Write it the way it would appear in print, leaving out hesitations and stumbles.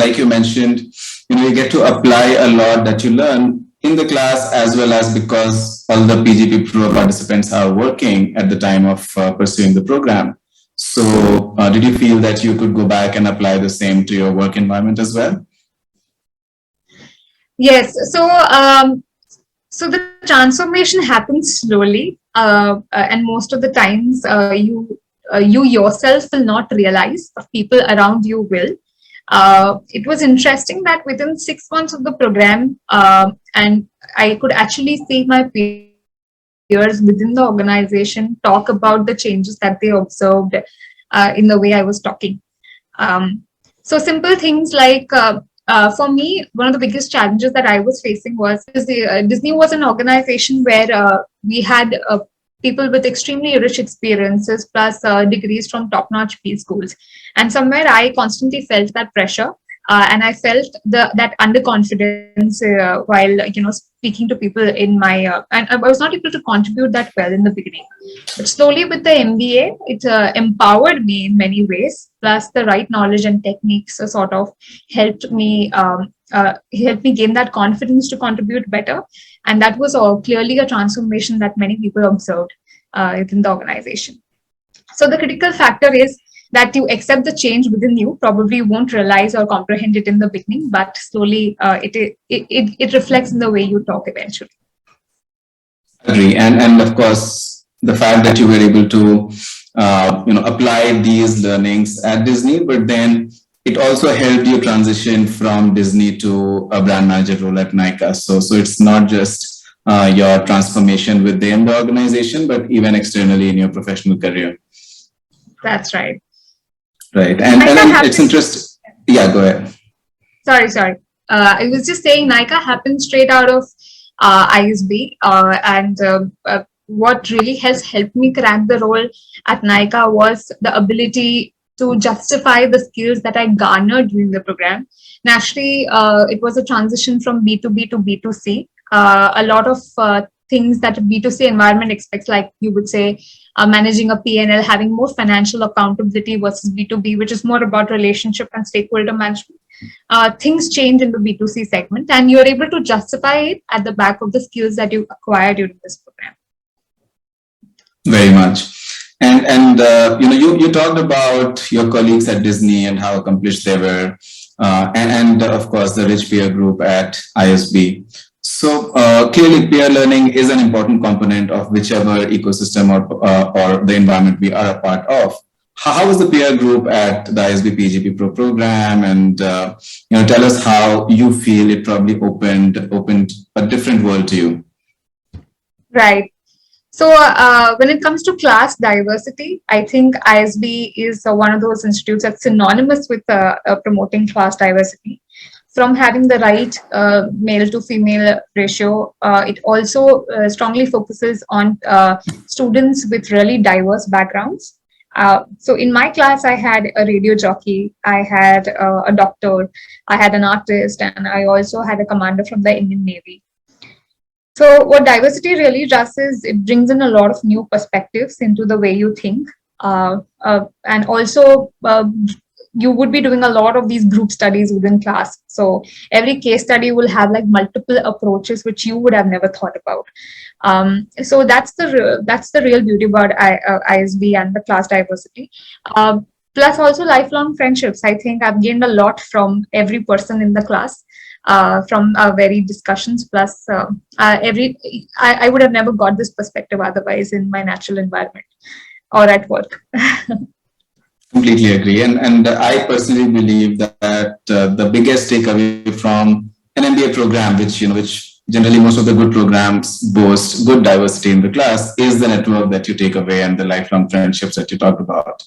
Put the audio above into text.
like you mentioned, you get to apply a lot that you learn in the class, as well as because all the PGP Pro participants are working at the time of pursuing the program. So did you feel that you could go back and apply the same to your work environment as well? Yes. So the transformation happens slowly, and most of the times you yourself will not realize, but people around you will. It was interesting that within 6 months of the program, and I could actually see my peers within the organization talk about the changes that they observed in the way I was talking. So simple things like, for me, one of the biggest challenges that I was facing was Disney was an organization where we had people with extremely rich experiences plus degrees from top-notch Bschools. And somewhere I constantly felt that pressure. And I felt that underconfidence while speaking to people in my and I was not able to contribute that well in the beginning. But slowly with the MBA, it empowered me in many ways. Plus the right knowledge and techniques sort of helped me gain that confidence to contribute better. And that was clearly a transformation that many people observed within the organization. So the critical factor is that you accept the change within you. Probably you won't realize or comprehend it in the beginning, but slowly it reflects in the way you talk eventually. Agree. And of course, the fact that you were able to apply these learnings at Disney, but then it also helped you transition from Disney to a brand manager role at Nykaa. So it's not just your transformation within the organization, but even externally in your professional career. That's right. Right. And it's interesting. Yeah, go ahead. Sorry. I was just saying Nykaa happened straight out of ISB. And what really has helped me crack the role at Nykaa was the ability to justify the skills that I garnered during the program. Naturally, it was a transition from B2B to B2C. A lot of things that a B2C environment expects, like you would say, managing a P&L, having more financial accountability versus B2B, which is more about relationship and stakeholder management. Things change in the B2C segment, and you're able to justify it at the back of the skills that you acquired during this program. Very much. And you talked about your colleagues at Disney and how accomplished they were, and of course the rich peer group at ISB. So clearly peer learning is an important component of whichever ecosystem or the environment we are a part of. How was the peer group at the ISB PGP Pro program? And tell us how you feel it probably opened a different world to you. Right. So when it comes to class diversity, I think ISB is one of those institutes that's synonymous with promoting class diversity. From having the right male to female ratio, it also strongly focuses on students with really diverse backgrounds. So in my class, I had a radio jockey, I had a doctor, I had an artist, and I also had a commander from the Indian Navy. So what diversity really does is it brings in a lot of new perspectives into the way you think. And also you would be doing a lot of these group studies within class. So every case study will have like multiple approaches which you would have never thought about. So that's the real beauty about ISB and the class diversity. Plus also lifelong friendships. I think I've gained a lot from every person in the class, from our very discussions. Plus I would have never got this perspective otherwise in my natural environment or at work. Completely agree. And I personally believe that the biggest takeaway from an MBA program, which generally most of the good programs boast good diversity in the class, is the network that you take away and the lifelong friendships that you talked about.